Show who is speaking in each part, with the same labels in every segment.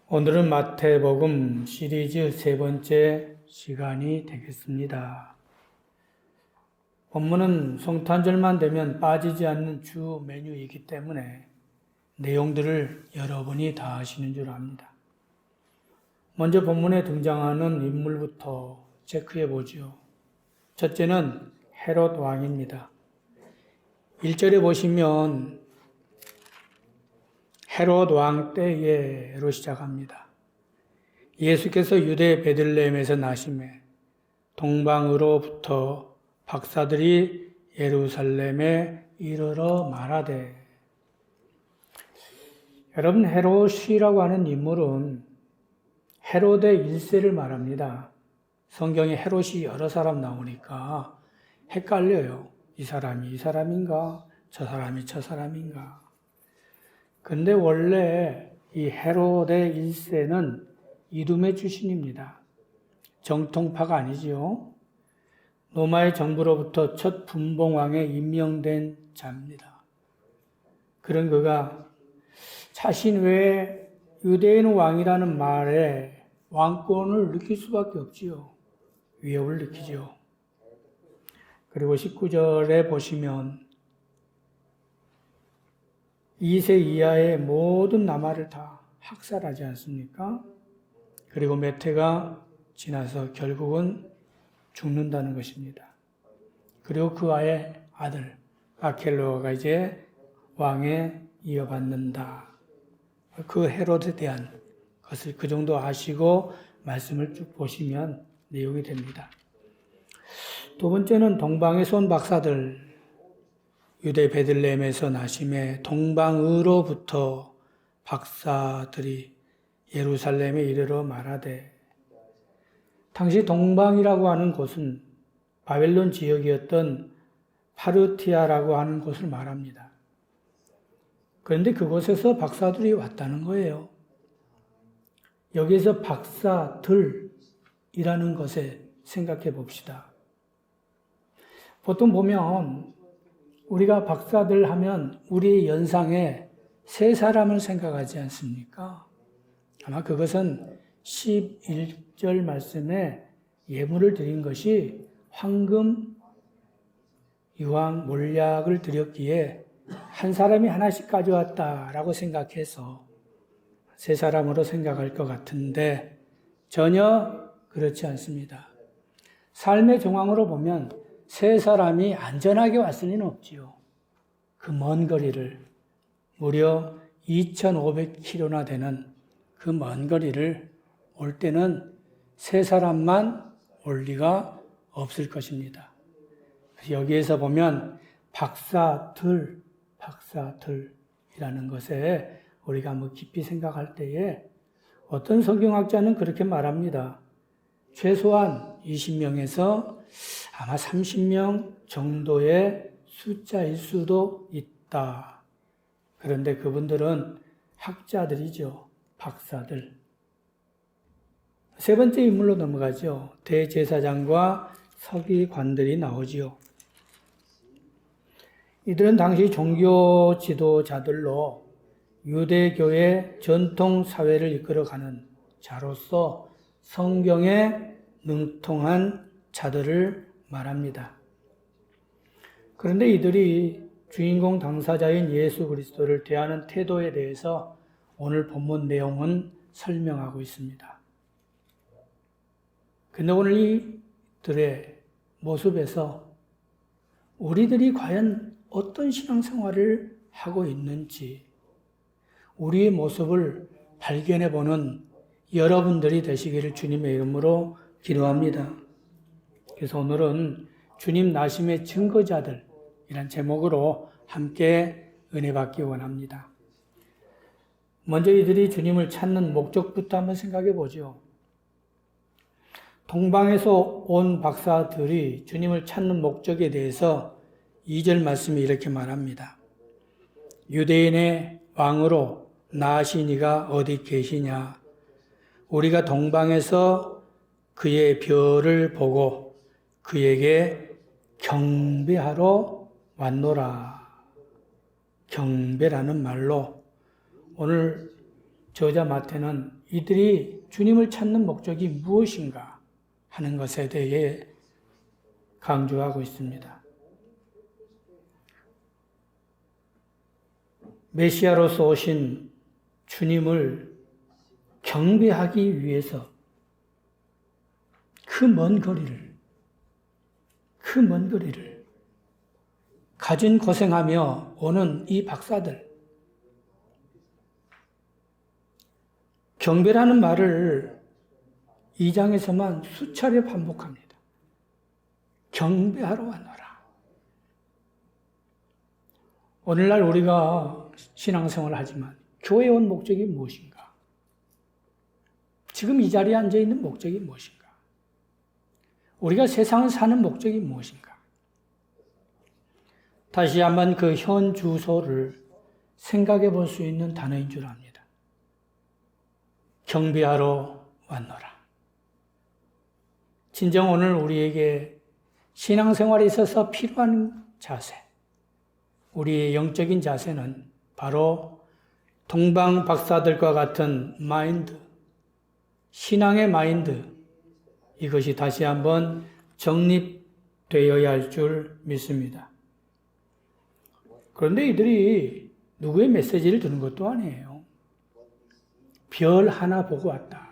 Speaker 1: 오늘은 마태복음 시리즈 세 번째 시간이 되겠습니다. 본문은 성탄절만 되면 빠지지 않는 주 메뉴이기 때문에 내용들을 여러분이 다 아시는 줄 압니다. 먼저 본문에 등장하는 인물부터 체크해 보죠. 첫째는 헤롯 왕입니다. 1절에 보시면 헤롯 왕 때에로 시작합니다. 예수께서 유대 베들레헴에서 나심에 동방으로부터 박사들이 예루살렘에 이르러 말하되. 여러분, 헤롯이라고 하는 인물은 헤롯의 1세를 말합니다. 성경에 헤롯이 여러 사람 나오니까 헷갈려요. 이 사람이 이 사람인가? 저 사람이 저 사람인가? 근데 원래 이 헤롯의 1세는 이두메 출신입니다. 정통파가 아니지요. 로마의 정부로부터 첫 분봉왕에 임명된 자입니다. 그런 그가 자신 외에 유대인 왕이라는 말에 왕권을 느낄 수밖에 없지요. 위협을 느끼죠. 그리고 19절에 보시면 2세 이하의 모든 남아를 다 학살하지 않습니까? 그리고 몇 해가 지나서 결국은 죽는다는 것입니다. 그리고 그 아의 아들 아켈로가 이제 왕에 이어받는다. 그 헤롯에 대한 것을 그 정도 아시고 말씀을 쭉 보시면 내용이 됩니다. 두 번째는 동방에서 온 박사들. 유대 베들레헴에서 나심에 동방으로부터 박사들이 예루살렘에 이르러 말하되. 당시 동방이라고 하는 곳은 바벨론 지역이었던 파르티아라고 하는 곳을 말합니다. 그런데 그곳에서 박사들이 왔다는 거예요. 여기에서 박사들이라는 것에 생각해 봅시다. 보통 보면 우리가 박사들 하면 우리 연상에 세 사람을 생각하지 않습니까? 아마 그것은 11절 말씀에 예물을 드린 것이 황금, 유황, 몰약을 드렸기에 한 사람이 하나씩 가져왔다라고 생각해서 세 사람으로 생각할 것 같은데 전혀 그렇지 않습니다. 삶의 정황으로 보면 세 사람이 안전하게 왔을 리는 없지요. 그 먼 거리를 무려 2,500km나 되는 그 먼 거리를 올 때는 세 사람만 올 리가 없을 것입니다. 여기에서 보면 박사들이라는 것에 우리가 깊이 생각할 때에 어떤 성경학자는 그렇게 말합니다. 최소한 20명에서 아마 30명 정도의 숫자일 수도 있다. 그런데 그분들은 학자들이죠. 박사들. 세 번째 인물로 넘어가죠. 대제사장과 서기관들이 나오지요. 이들은 당시 종교 지도자들로 유대교의 전통 사회를 이끌어가는 자로서 성경에 능통한 자들을 말합니다. 그런데 이들이 주인공 당사자인 예수 그리스도를 대하는 태도에 대해서 오늘 본문 내용은 설명하고 있습니다. 근데 오늘 이들의 모습에서 우리들이 과연 어떤 신앙생활을 하고 있는지 우리의 모습을 발견해보는 여러분들이 되시기를 주님의 이름으로 기도합니다. 그래서 오늘은 주님 나심의 증거자들이란 제목으로 함께 은혜 받기 원합니다. 먼저 이들이 주님을 찾는 목적부터 한번 생각해 보죠. 동방에서 온 박사들이 주님을 찾는 목적에 대해서 2절 말씀이 이렇게 말합니다. 유대인의 왕으로 나으신 이가 어디 계시냐? 우리가 동방에서 그의 별을 보고 그에게 경배하러 왔노라. 경배라는 말로 오늘 저자 마태는 이들이 주님을 찾는 목적이 무엇인가 하는 것에 대해 강조하고 있습니다. 메시아로서 오신 주님을 경배하기 위해서 그 먼 거리를 가진 고생하며 오는 이 박사들, 경배라는 말을 2장에서만 수차례 반복합니다. 경배하러 왔노라. 오늘날 우리가 신앙생활을 하지만 교회에 온 목적이 무엇인가? 지금 이 자리에 앉아있는 목적이 무엇인가? 우리가 세상을 사는 목적이 무엇인가? 다시 한번 그 현 주소를 생각해 볼 수 있는 단어인 줄 압니다. 경배하러 왔노라. 진정 오늘 우리에게 신앙생활에 있어서 필요한 자세, 우리의 영적인 자세는 바로 동방 박사들과 같은 마인드, 신앙의 마인드, 이것이 다시 한번 정립되어야 할 줄 믿습니다. 그런데 이들이 누구의 메시지를 듣는 것도 아니에요. 별 하나 보고 왔다.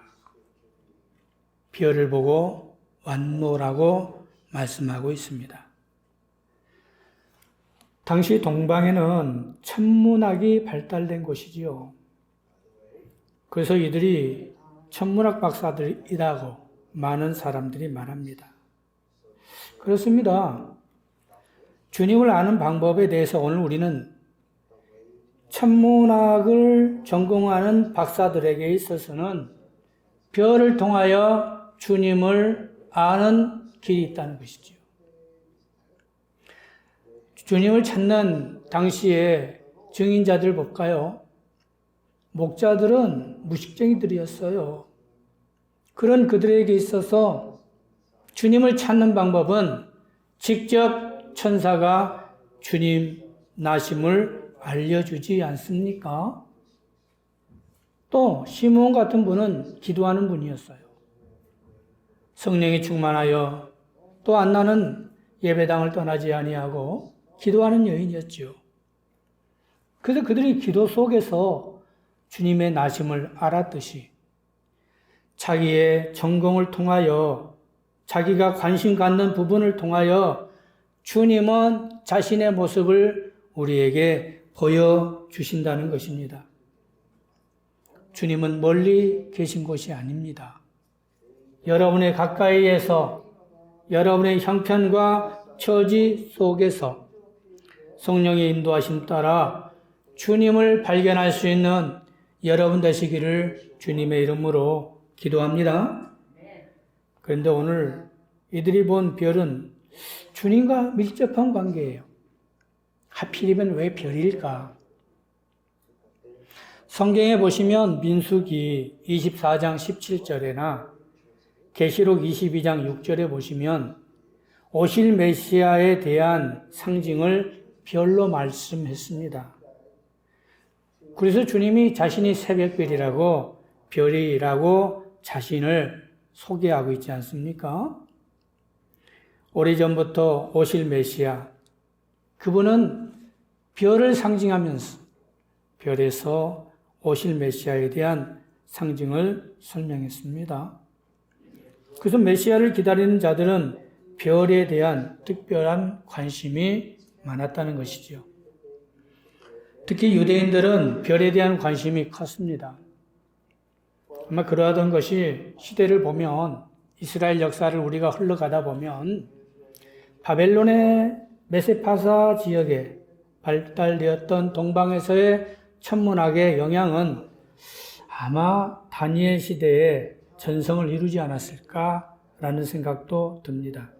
Speaker 1: 별을 보고 왔노라고 말씀하고 있습니다. 당시 동방에는 천문학이 발달된 곳이지요. 그래서 이들이 천문학 박사들이라고 많은 사람들이 말합니다. 그렇습니다. 주님을 아는 방법에 대해서 오늘 우리는 천문학을 전공하는 박사들에게 있어서는 별을 통하여 주님을 아는 길이 있다는 것이죠. 주님을 찾는 당시의 증인자들 볼까요? 목자들은 무식쟁이들이었어요. 그런 그들에게 있어서 주님을 찾는 방법은 직접 천사가 주님 나심을 알려주지 않습니까? 또 시므온 같은 분은 기도하는 분이었어요. 성령이 충만하여 또 안나는 예배당을 떠나지 아니하고 기도하는 여인이었죠. 그래서 그들이 기도 속에서 주님의 나심을 알았듯이 자기의 전공을 통하여 자기가 관심 갖는 부분을 통하여 주님은 자신의 모습을 우리에게 보여주신다는 것입니다. 주님은 멀리 계신 곳이 아닙니다. 여러분의 가까이에서 여러분의 형편과 처지 속에서 성령의 인도하심 따라 주님을 발견할 수 있는 여러분 되시기를 주님의 이름으로 기도합니다. 그런데 오늘 이들이 본 별은 주님과 밀접한 관계예요. 하필이면 왜 별일까? 성경에 보시면 민수기 24장 17절에나 계시록 22장 6절에 보시면 오실 메시아에 대한 상징을 별로 말씀했습니다. 그래서 주님이 자신이 새벽별이라고 별이라고 자신을 소개하고 있지 않습니까? 오래전부터 오실 메시아, 그분은 별을 상징하면서 별에서 오실 메시아에 대한 상징을 설명했습니다. 그래서 메시아를 기다리는 자들은 별에 대한 특별한 관심이 많았다는 것이죠. 특히 유대인들은 별에 대한 관심이 컸습니다. 아마 그러하던 것이 시대를 보면 이스라엘 역사를 우리가 흘러가다 보면 바벨론의 메세파사 지역에 발달되었던 동방에서의 천문학의 영향은 아마 다니엘 시대에 전성을 이루지 않았을까라는 생각도 듭니다.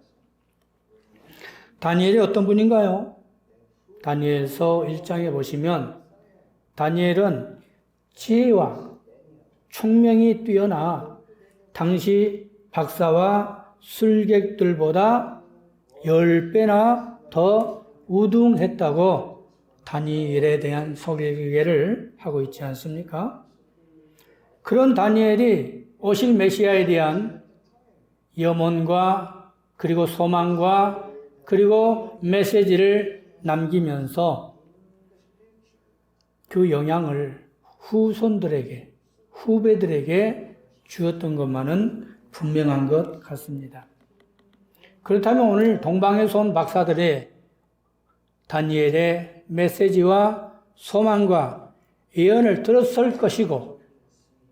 Speaker 1: 다니엘이 어떤 분인가요? 다니엘서 1장에 보시면 다니엘은 지혜와 총명이 뛰어나 당시 박사와 술객들보다 10배나 더 우등했다고 다니엘에 대한 소개를 하고 있지 않습니까? 그런 다니엘이 오실 메시아에 대한 염원과 그리고 소망과 그리고 메시지를 남기면서 그 영향을 후손들에게, 후배들에게 주었던 것만은 분명한 것 같습니다. 그렇다면 오늘 동방에서 온 박사들의 다니엘의 메시지와 소망과 예언을 들었을 것이고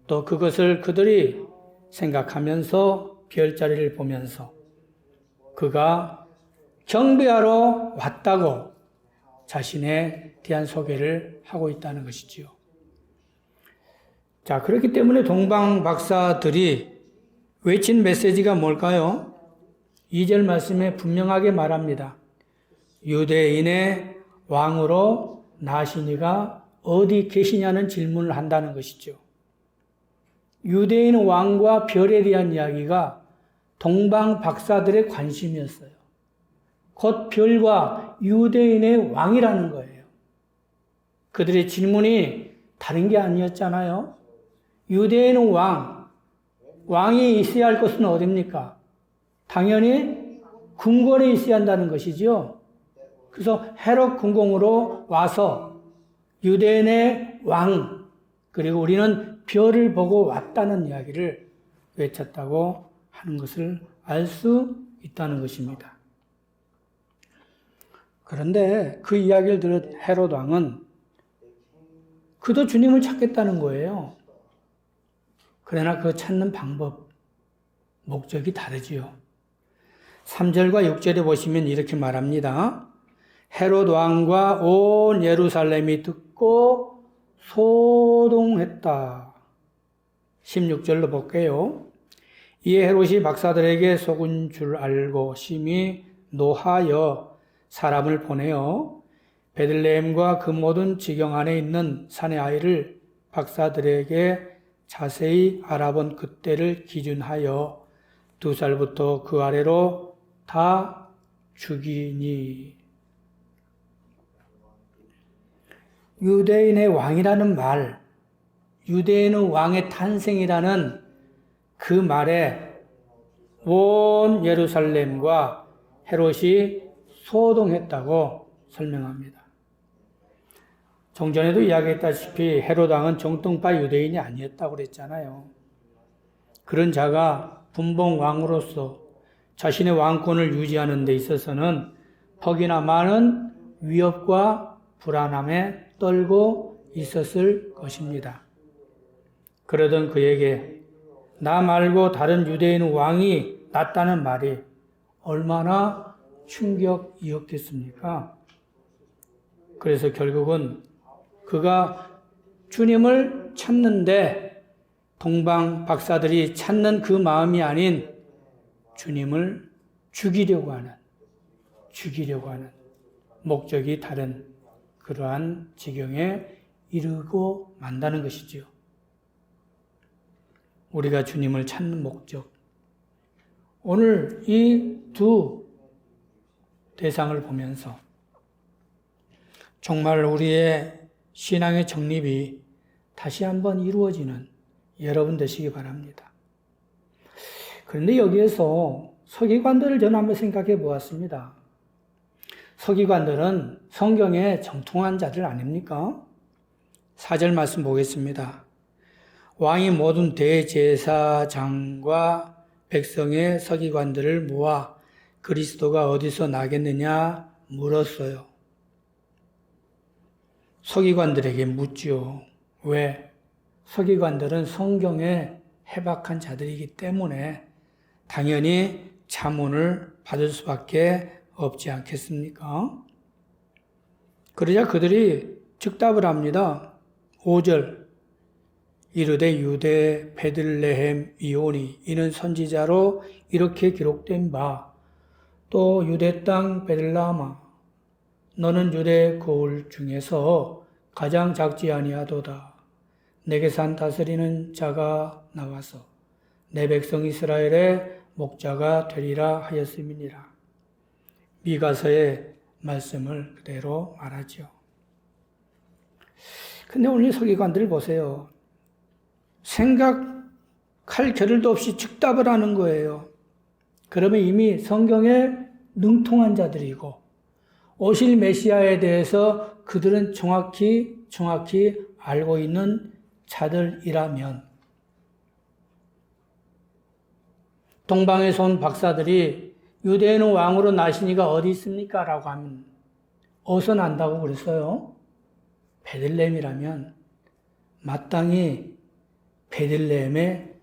Speaker 1: 또 그것을 그들이 생각하면서 별자리를 보면서 그가 경배하러 왔다고 자신에 대한 소개를 하고 있다는 것이지요. 자, 그렇기 때문에 동방 박사들이 외친 메시지가 뭘까요? 2절 말씀에 분명하게 말합니다. 유대인의 왕으로 나시니가 어디 계시냐는 질문을 한다는 것이죠. 유대인 왕과 별에 대한 이야기가 동방 박사들의 관심이었어요. 곧 별과 유대인의 왕이라는 거예요. 그들의 질문이 다른 게 아니었잖아요. 유대인은 왕이 있어야 할 곳은 어디입니까? 당연히 궁궐에 있어야 한다는 것이죠. 그래서 헤롯 궁공으로 와서 유대인의 왕, 그리고 우리는 별을 보고 왔다는 이야기를 외쳤다고 하는 것을 알 수 있다는 것입니다. 그런데 그 이야기를 들은 헤롯 왕은 그도 주님을 찾겠다는 거예요. 그러나 그 찾는 방법, 목적이 다르지요. 3절과 6절에 보시면 이렇게 말합니다. 헤롯 왕과 온 예루살렘이 듣고 소동했다. 16절로 볼게요. 이에 헤롯이 박사들에게 속은 줄 알고 심히 노하여 사람을 보내어 베들레헴과 그 모든 지경 안에 있는 산의 아이를 박사들에게 자세히 알아본 그때를 기준하여 2살부터 그 아래로 다 죽이니. 유대인의 왕이라는 말, 유대인의 왕의 탄생이라는 그 말에 온 예루살렘과 헤롯이 소동했다고 설명합니다. 종전에도 이야기했다시피 헤롯 왕은 정통파 유대인이 아니었다고 그랬잖아요. 그런 자가 분봉 왕으로서 자신의 왕권을 유지하는 데 있어서는 퍽이나 많은 위협과 불안함에 떨고 있었을 것입니다. 그러던 그에게 나 말고 다른 유대인 왕이 낫다는 말이 얼마나 충격이었겠습니까? 그래서 결국은 그가 주님을 찾는데 동방 박사들이 찾는 그 마음이 아닌 주님을 죽이려고 하는 목적이 다른 그러한 지경에 이르고 만다는 것이지요. 우리가 주님을 찾는 목적. 오늘 이 두 대상을 보면서 정말 우리의 신앙의 정립이 다시 한번 이루어지는 여러분 되시기 바랍니다. 그런데 여기에서 서기관들을 저는 한번 생각해 보았습니다. 서기관들은 성경에 정통한 자들 아닙니까? 4절 말씀 보겠습니다. 왕이 모든 대제사장과 백성의 서기관들을 모아 그리스도가 어디서 나겠느냐 물었어요. 서기관들에게 묻지요. 왜? 서기관들은 성경에 해박한 자들이기 때문에 당연히 자문을 받을 수밖에 없지 않겠습니까? 그러자 그들이 즉답을 합니다. 5절 이르되 유대 베들레헴 이오니 이는 선지자로 이렇게 기록된 바 또 유대 땅 베들레헴아 너는 유대 거울 중에서 가장 작지 아니하도다. 내게 산 다스리는 자가 나와서 내 백성 이스라엘의 목자가 되리라 하였음이니라. 미가서의 말씀을 그대로 말하죠. 근데 오늘 서기관들 보세요. 생각할 겨를도 없이 즉답을 하는 거예요. 그러면 이미 성경에 능통한 자들이고 오실 메시아에 대해서 그들은 정확히 알고 있는 자들이라면 동방에서 온 박사들이 유대인은 왕으로 나시니가 어디 있습니까? 라고 하면 어디서 난다고 그랬어요? 베들레헴이라면 마땅히 베들레헴에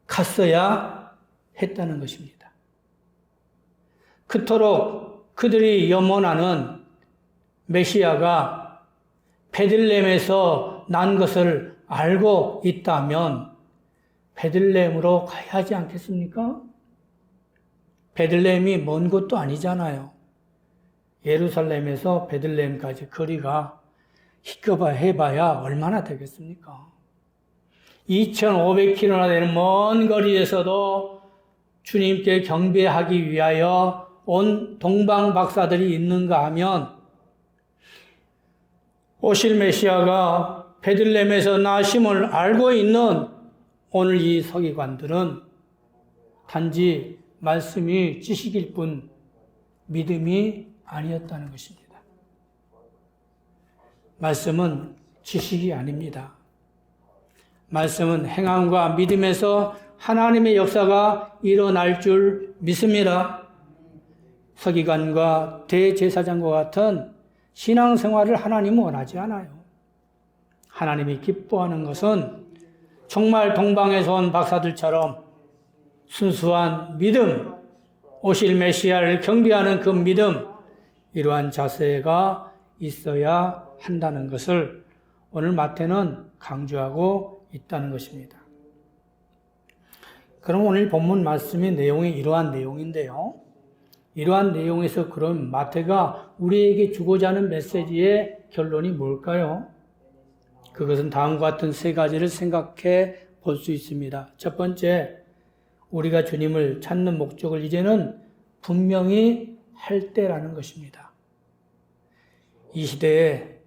Speaker 1: 갔어야 했다는 것입니다. 그토록 그들이 염원하는 메시아가 베들레헴에서 난 것을 알고 있다면 베들레헴으로 가야 하지 않겠습니까? 베들레헴이 먼 곳도 아니잖아요. 예루살렘에서 베들레헴까지 거리가 해봐야 얼마나 되겠습니까? 2,500km나 되는 먼 거리에서도 주님께 경배하기 위하여 온 동방 박사들이 있는가 하면 오실 메시아가 베들레헴에서 나심을 알고 있는 오늘 이 서기관들은 단지 말씀이 지식일 뿐 믿음이 아니었다는 것입니다. 말씀은 지식이 아닙니다. 말씀은 행함과 믿음에서 하나님의 역사가 일어날 줄 믿습니다. 서기관과 대제사장과 같은 신앙생활을 하나님은 원하지 않아요. 하나님이 기뻐하는 것은 정말 동방에서 온 박사들처럼 순수한 믿음, 오실 메시아를 경배하는 그 믿음, 이러한 자세가 있어야 한다는 것을 오늘 마태는 강조하고 있다는 것입니다. 그럼 오늘 본문 말씀의 내용이 이러한 내용인데요. 이러한 내용에서 그럼 마태가 우리에게 주고자 하는 메시지의 결론이 뭘까요? 그것은 다음과 같은 세 가지를 생각해 볼 수 있습니다. 첫 번째, 우리가 주님을 찾는 목적을 이제는 분명히 할 때라는 것입니다. 이 시대에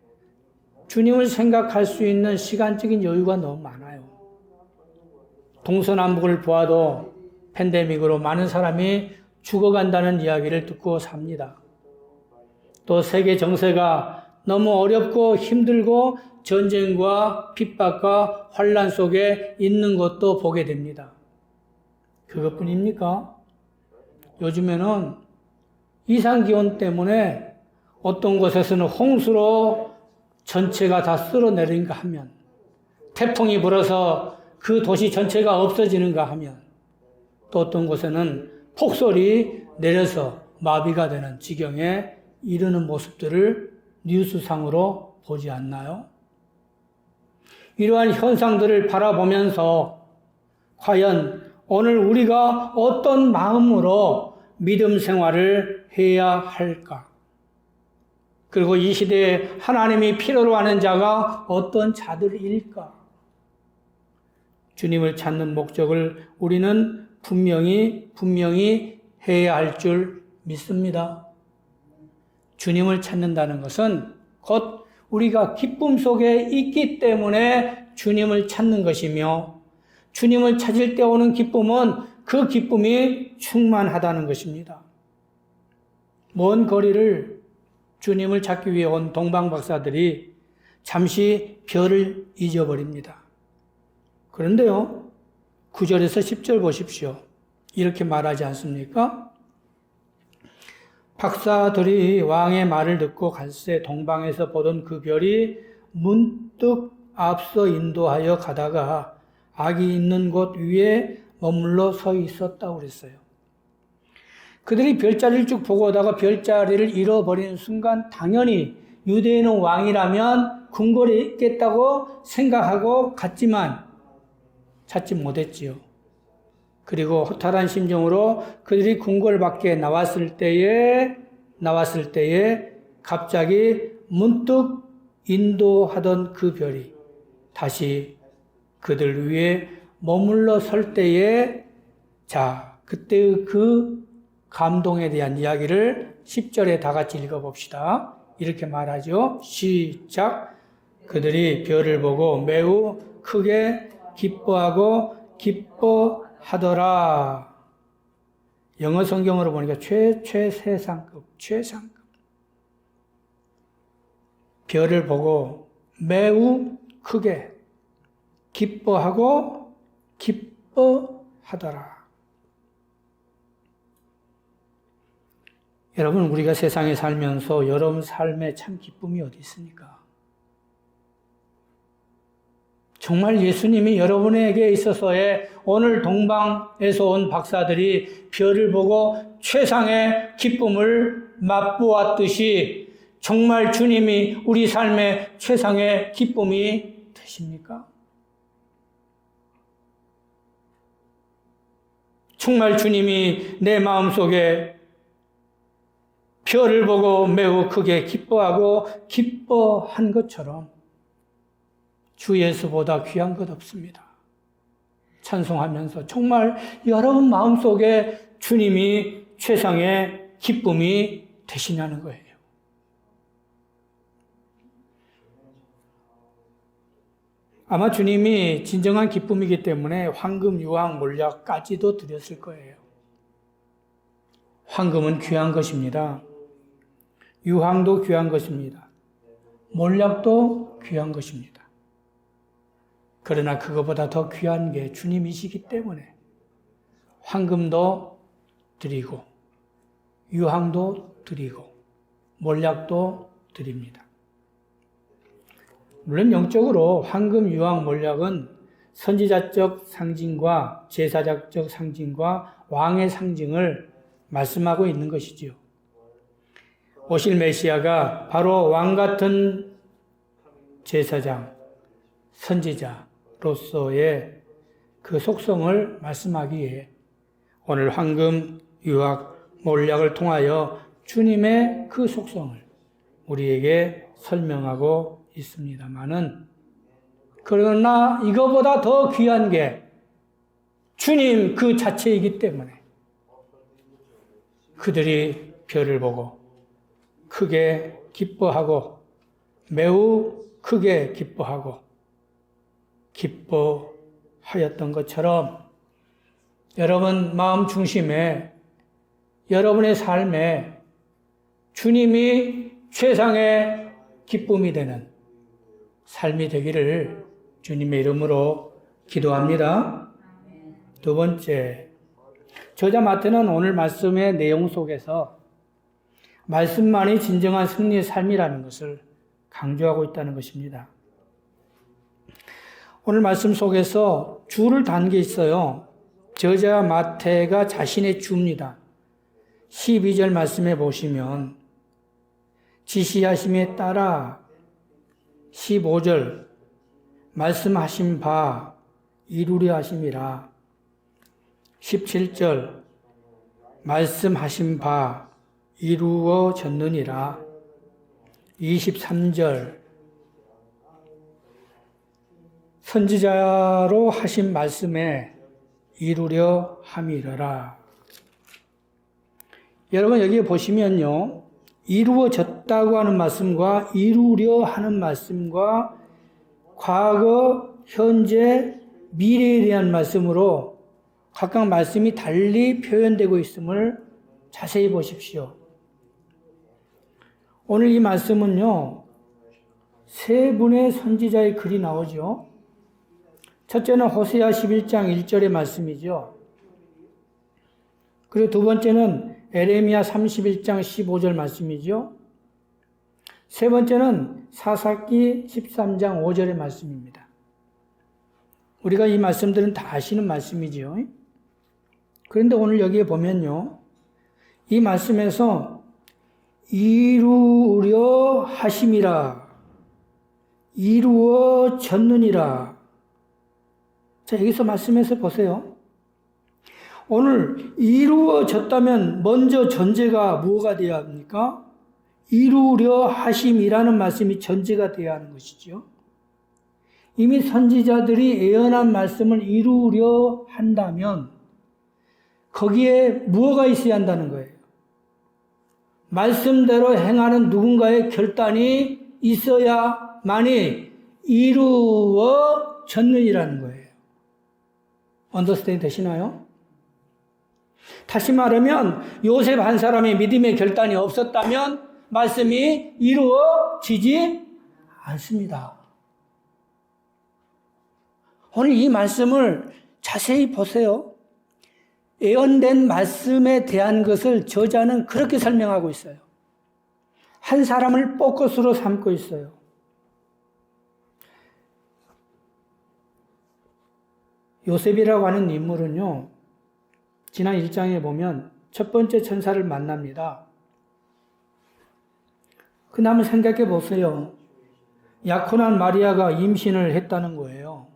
Speaker 1: 주님을 생각할 수 있는 시간적인 여유가 너무 많아요. 동서남북을 보아도 팬데믹으로 많은 사람이 죽어간다는 이야기를 듣고 삽니다. 또 세계 정세가 너무 어렵고 힘들고 전쟁과 핍박과 환란 속에 있는 것도 보게 됩니다. 그것뿐입니까? 요즘에는 이상기온 때문에 어떤 곳에서는 홍수로 전체가 다 쓸어내리는가 하면, 태풍이 불어서 그 도시 전체가 없어지는가 하면, 또 어떤 곳에는 폭설이 내려서 마비가 되는 지경에 이르는 모습들을 뉴스상으로 보지 않나요? 이러한 현상들을 바라보면서 과연 오늘 우리가 어떤 마음으로 믿음 생활을 해야 할까? 그리고 이 시대에 하나님이 필요로 하는 자가 어떤 자들일까? 주님을 찾는 목적을 우리는 분명히 해야 할 줄 믿습니다. 주님을 찾는다는 것은 곧 우리가 기쁨 속에 있기 때문에 주님을 찾는 것이며, 주님을 찾을 때 오는 기쁨은 그 기쁨이 충만하다는 것입니다. 먼 거리를 주님을 찾기 위해 온 동방 박사들이 잠시 별을 잊어버립니다. 그런데요, 9절에서 10절 보십시오. 이렇게 말하지 않습니까? 박사들이 왕의 말을 듣고 갈새 동방에서 보던 그 별이 문득 앞서 인도하여 가다가 악이 있는 곳 위에 머물러 서 있었다고 그랬어요. 그들이 별자리를 쭉 보고 오다가 별자리를 잃어버리는 순간 당연히 유대인은 왕이라면 궁궐에 있겠다고 생각하고 갔지만 찾지 못했지요. 그리고 허탈한 심정으로 그들이 궁궐 밖에 나왔을 때에 갑자기 문득 인도하던 그 별이 다시 그들 위에 머물러 설 때에, 자, 그때의 그 감동에 대한 이야기를 10절에 다 같이 읽어봅시다. 이렇게 말하죠. 시작. 그들이 별을 보고 매우 크게 기뻐하고 기뻐하더라. 영어 성경으로 보니까 최상급. 별을 보고 매우 크게 기뻐하고 기뻐하더라. 여러분, 우리가 세상에 살면서 여러분 삶에 참 기쁨이 어디 있습니까? 정말 예수님이 여러분에게 있어서의 오늘 동방에서 온 박사들이 별을 보고 최상의 기쁨을 맛보았듯이 정말 주님이 우리 삶의 최상의 기쁨이 되십니까? 정말 주님이 내 마음속에 별을 보고 매우 크게 기뻐하고 기뻐한 것처럼 주 예수보다 귀한 것 없습니다. 찬송하면서 정말 여러분 마음속에 주님이 최상의 기쁨이 되시냐는 거예요. 아마 주님이 진정한 기쁨이기 때문에 황금, 유황, 몰약까지도 드렸을 거예요. 황금은 귀한 것입니다. 유황도 귀한 것입니다. 몰약도 귀한 것입니다. 그러나 그것보다 더 귀한 게 주님이시기 때문에 황금도 드리고 유황도 드리고 몰약도 드립니다. 물론 영적으로 황금, 유황, 몰약은 선지자적 상징과 제사장적 상징과 왕의 상징을 말씀하고 있는 것이지요. 오실 메시아가 바로 왕 같은 제사장, 선지자로서의 그 속성을 말씀하기에 오늘 황금, 유황, 몰약을 통하여 주님의 그 속성을 우리에게 설명하고 있습니다만은, 그러나 이거보다 더 귀한 게 주님 그 자체이기 때문에 그들이 별을 보고 크게 기뻐하고 매우 크게 기뻐하고 기뻐하였던 것처럼 여러분 마음 중심에 여러분의 삶에 주님이 최상의 기쁨이 되는 삶이 되기를 주님의 이름으로 기도합니다. 두 번째, 저자 마태는 오늘 말씀의 내용 속에서 말씀만이 진정한 승리의 삶이라는 것을 강조하고 있다는 것입니다. 오늘 말씀 속에서 주를 단 게 있어요. 저자 마태가 자신의 주입니다. 12절 말씀에 보시면 지시하심에 따라 15절 말씀하신 바 이루려 하심이라. 17절 말씀하신 바 이루어졌느니라. 23절 선지자로 하신 말씀에 이루려 함이라. 여러분 여기 보시면요, 이루어졌다고 하는 말씀과 이루려 하는 말씀과 과거, 현재, 미래에 대한 말씀으로 각각 말씀이 달리 표현되고 있음을 자세히 보십시오. 오늘 이 말씀은요, 세 분의 선지자의 글이 나오죠. 첫째는 호세아 11장 1절의 말씀이죠. 그리고 두 번째는 에레미야 31장 15절 말씀이죠. 세 번째는 사사기 13장 5절의 말씀입니다. 우리가 이 말씀들은 다 아시는 말씀이지요. 그런데 오늘 여기에 보면요, 이 말씀에서 이루려 하심이라, 이루어졌느니라. 자, 여기서 말씀에서 보세요. 오늘 이루어졌다면 먼저 전제가 무엇가 되어야 합니까? 이루려 하심이라는 말씀이 전제가 되어야 하는 것이죠. 이미 선지자들이 예언한 말씀을 이루려 한다면 거기에 무엇가 있어야 한다는 거예요? 말씀대로 행하는 누군가의 결단이 있어야만이 이루어졌느니라는 거예요. 언더스탠드 되시나요? 다시 말하면 요셉 한 사람의 믿음의 결단이 없었다면 말씀이 이루어지지 않습니다. 오늘 이 말씀을 자세히 보세요. 예언된 말씀에 대한 것을 저자는 그렇게 설명하고 있어요. 한 사람을 포커스로 삼고 있어요. 요셉이라고 하는 인물은요, 지난 1장에 보면 첫 번째 천사를 만납니다. 그 다음에 생각해 보세요. 약혼한 마리아가 임신을 했다는 거예요.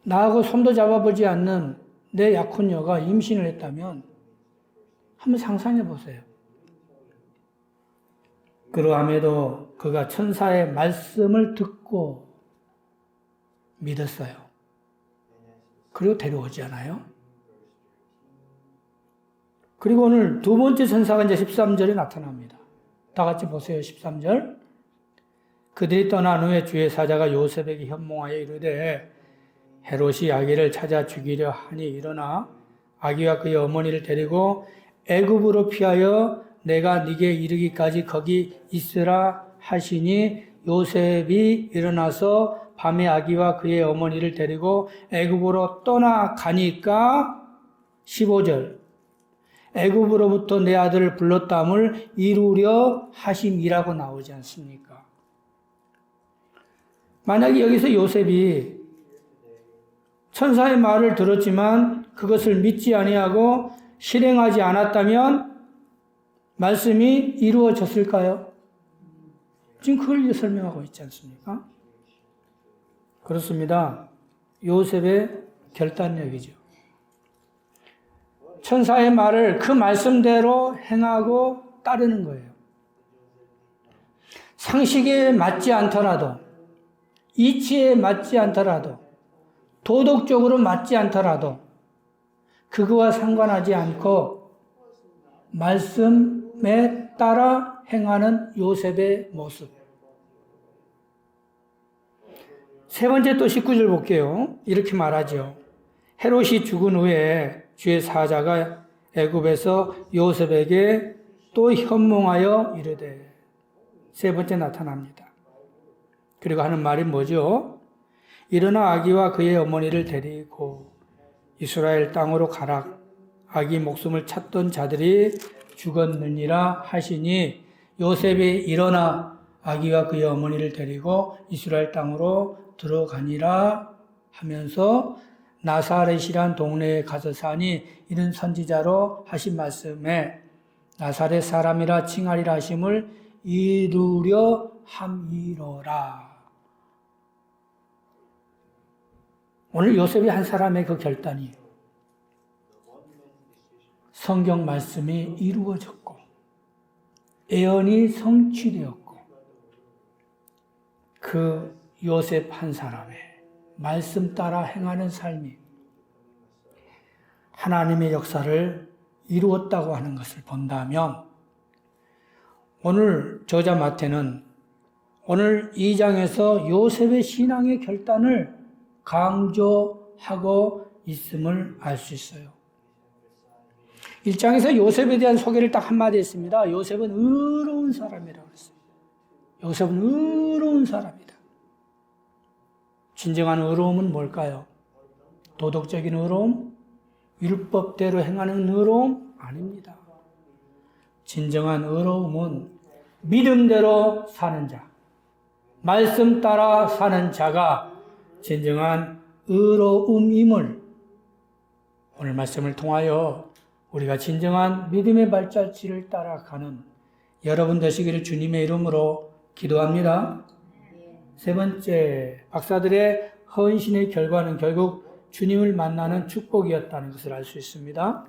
Speaker 1: 나하고 손도 잡아보지 않는 내 약혼녀가 임신을 했다면 한번 상상해 보세요. 그러함에도 그가 천사의 말씀을 듣고 믿었어요. 그리고 데려오지 않아요? 그리고 오늘 두 번째 천사가 이제 13절에 나타납니다. 다 같이 보세요. 13절. 그들이 떠난 후에 주의 사자가 요셉에게 현몽하여 이르되 헤롯이 아기를 찾아 죽이려 하니 일어나 아기와 그의 어머니를 데리고 애굽으로 피하여 내가 네게 이르기까지 거기 있으라 하시니 요셉이 일어나서 밤에 아기와 그의 어머니를 데리고 애굽으로 떠나가니까 15절 애굽으로부터 내 아들을 불렀다함을 이루려 하심이라고 나오지 않습니까? 만약에 여기서 요셉이 천사의 말을 들었지만 그것을 믿지 아니하고 실행하지 않았다면 말씀이 이루어졌을까요? 지금 그걸 설명하고 있지 않습니까? 그렇습니다. 요셉의 결단력이죠. 천사의 말을 그 말씀대로 행하고 따르는 거예요. 상식에 맞지 않더라도, 이치에 맞지 않더라도, 도덕적으로 맞지 않더라도 그거와 상관하지 않고 말씀에 따라 행하는 요셉의 모습. 세 번째 또 19절 볼게요. 이렇게 말하죠. 헤롯이 죽은 후에 주의 사자가 애굽에서 요셉에게 또 현몽하여 이르되 세 번째 나타납니다. 그리고 하는 말이 뭐죠? 일어나 아기와 그의 어머니를 데리고 이스라엘 땅으로 가라. 아기 목숨을 찾던 자들이 죽었느니라 하시니 요셉이 일어나 아기와 그의 어머니를 데리고 이스라엘 땅으로 들어가니라 하면서 나사렛이란 동네에 가서 사니 이는 선지자로 하신 말씀에 나사렛 사람이라 칭하리라 하심을 이루려 함이로라. 오늘 요셉이 한 사람의 그 결단이 성경 말씀이 이루어졌고 예언이 성취되었고 그 요셉 한 사람의 말씀 따라 행하는 삶이 하나님의 역사를 이루었다고 하는 것을 본다면 오늘 저자 마태는 오늘 2장에서 요셉의 신앙의 결단을 강조하고 있음을 알 수 있어요. 1장에서 요셉에 대한 소개를 딱 한마디 했습니다. 요셉은 의로운 사람이라고 했어요. 요셉은 의로운 사람이다. 진정한 의로움은 뭘까요? 도덕적인 의로움? 율법대로 행하는 의로움? 아닙니다. 진정한 의로움은 믿음대로 사는 자, 말씀 따라 사는 자가 진정한 의로움임을 오늘 말씀을 통하여 우리가 진정한 믿음의 발자취를 따라가는 여러분 되시기를 주님의 이름으로 기도합니다. 세 번째, 박사들의 헌신의 결과는 결국 주님을 만나는 축복이었다는 것을 알 수 있습니다.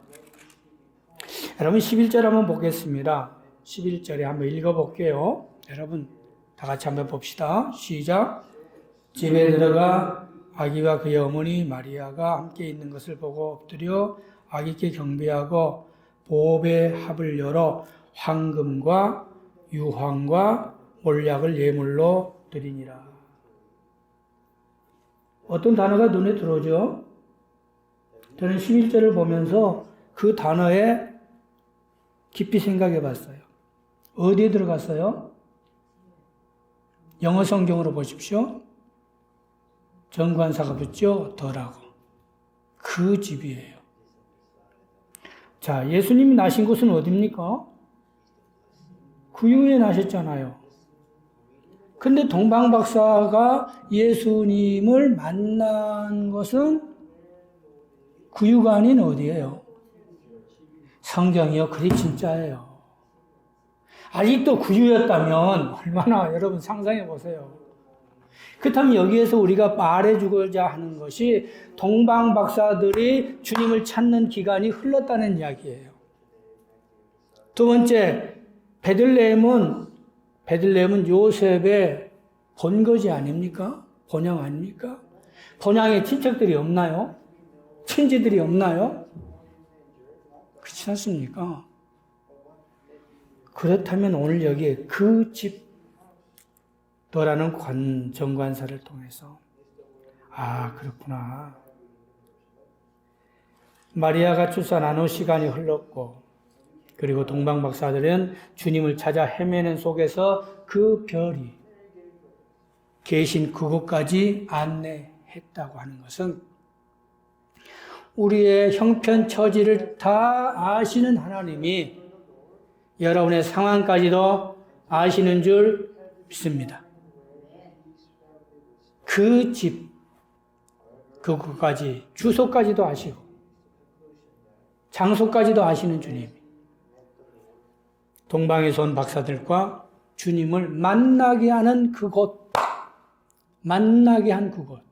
Speaker 1: 여러분 11절 한번 보겠습니다. 11절에 한번 읽어볼게요. 여러분 다 같이 한번 봅시다. 시작. 집에 들어가 아기와 그의 어머니 마리아가 함께 있는 것을 보고 엎드려 아기께 경배하고 보배 합을 열어 황금과 유황과 몰약을 예물로 드리니라. 어떤 단어가 눈에 들어오죠? 저는 11절을 보면서 그 단어에 깊이 생각해 봤어요. 어디에 들어갔어요? 영어 성경으로 보십시오. 정관사가 붙죠? 더라고. 그 집이에요. 자, 예수님이 나신 곳은 어디입니까? 구유에 나셨잖아요. 근데 동방박사가 예수님을 만난 것은 구유가 아닌 어디예요? 성경이요. 그리 진짜예요. 아직도 구유였다면 얼마나 여러분 상상해 보세요. 그렇다면 여기에서 우리가 말해주고자 하는 것이 동방박사들이 주님을 찾는 기간이 흘렀다는 이야기예요. 두 번째, 베들레헴은 요셉의 본거지 아닙니까? 본향 아닙니까? 본향에 친척들이 없나요? 친지들이 없나요? 그렇지 않습니까? 그렇다면 오늘 여기에 그 집도라는 정관사를 통해서 그렇구나. 마리아가 출산한 후 시간이 흘렀고 그리고 동방박사들은 주님을 찾아 헤매는 속에서 그 별이 계신 그곳까지 안내했다고 하는 것은 우리의 형편 처지를 다 아시는 하나님이 여러분의 상황까지도 아시는 줄 믿습니다. 그 집, 그곳까지, 주소까지도 아시고 장소까지도 아시는 주님. 동방에서 온 박사들과 주님을 만나게 하는 그곳, 만나게 한 그곳.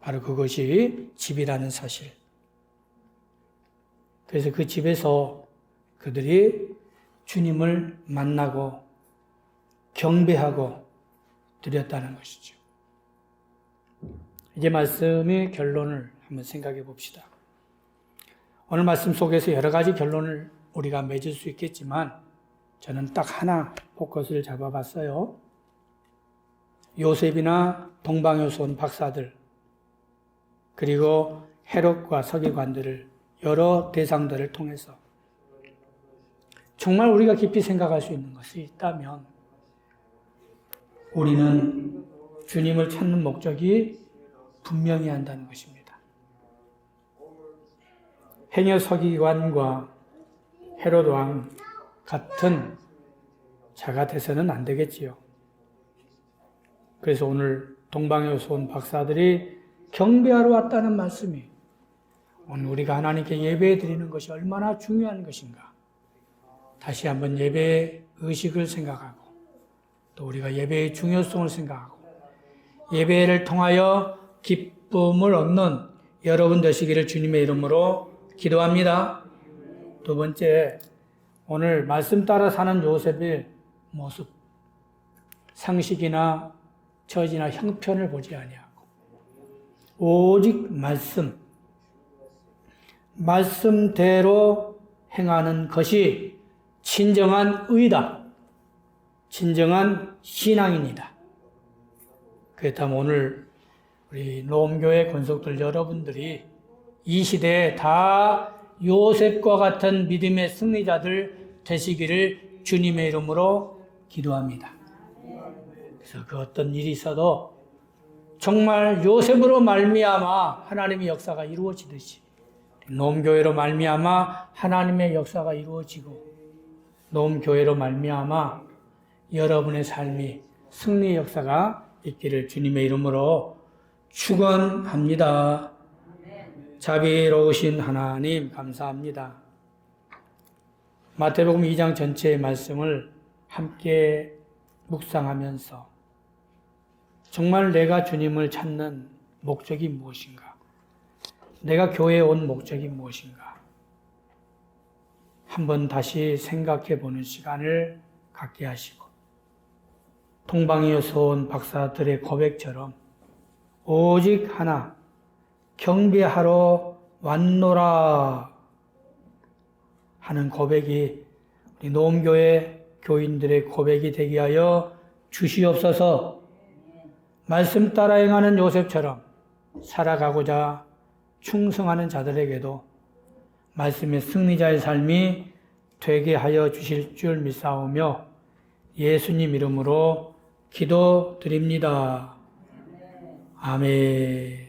Speaker 1: 바로 그것이 집이라는 사실. 그래서 그 집에서 그들이 주님을 만나고 경배하고 드렸다는 것이죠. 이제 말씀의 결론을 한번 생각해 봅시다. 오늘 말씀 속에서 여러 가지 결론을 우리가 맺을 수 있겠지만 저는 딱 하나 포커스를 잡아봤어요. 요셉이나 동방에서 온 박사들 그리고 헤롯과 서기관들을 여러 대상들을 통해서 정말 우리가 깊이 생각할 수 있는 것이 있다면 우리는 주님을 찾는 목적이 분명히 한다는 것입니다. 행여 서기관과 헤롯 왕 같은 자가 돼서는 안 되겠지요. 그래서 오늘 동방에서 온 박사들이 경배하러 왔다는 말씀이 오늘 우리가 하나님께 예배 드리는 것이 얼마나 중요한 것인가. 다시 한번 예배의 의식을 생각하고 또 우리가 예배의 중요성을 생각하고 예배를 통하여 기쁨을 얻는 여러분 되시기를 주님의 이름으로 기도합니다. 두 번째, 오늘 말씀 따라 사는 요셉의 모습, 상식이나 처지나 형편을 보지 아니하고 오직 말씀대로 행하는 것이 진정한 의다. 진정한 신앙입니다. 그렇다면 오늘 우리 노음교회 권속들 여러분들이 이 시대에 다 요셉과 같은 믿음의 승리자들 되시기를 주님의 이름으로 기도합니다. 그래서 그 어떤 일이 있어도 정말 요셉으로 말미암아 하나님의 역사가 이루어지듯이 노음교회로 말미암아 하나님의 역사가 이루어지고 노음교회로 말미암아 여러분의 삶이 승리의 역사가 있기를 주님의 이름으로 축원합니다. 자비로우신 하나님 감사합니다. 마태복음 2장 전체의 말씀을 함께 묵상하면서 정말 내가 주님을 찾는 목적이 무엇인가? 내가 교회에 온 목적이 무엇인가? 한번 다시 생각해 보는 시간을 갖게 하시고 동방에서 온 박사들의 고백처럼 오직 하나 경배하러 왔노라 하는 고백이 우리 노음교회 교인들의 고백이 되게 하여 주시옵소서. 말씀 따라 행하는 요셉처럼 살아가고자 충성하는 자들에게도 말씀의 승리자의 삶이 되게 하여 주실 줄 믿사오며 예수님 이름으로 기도드립니다. 아멘.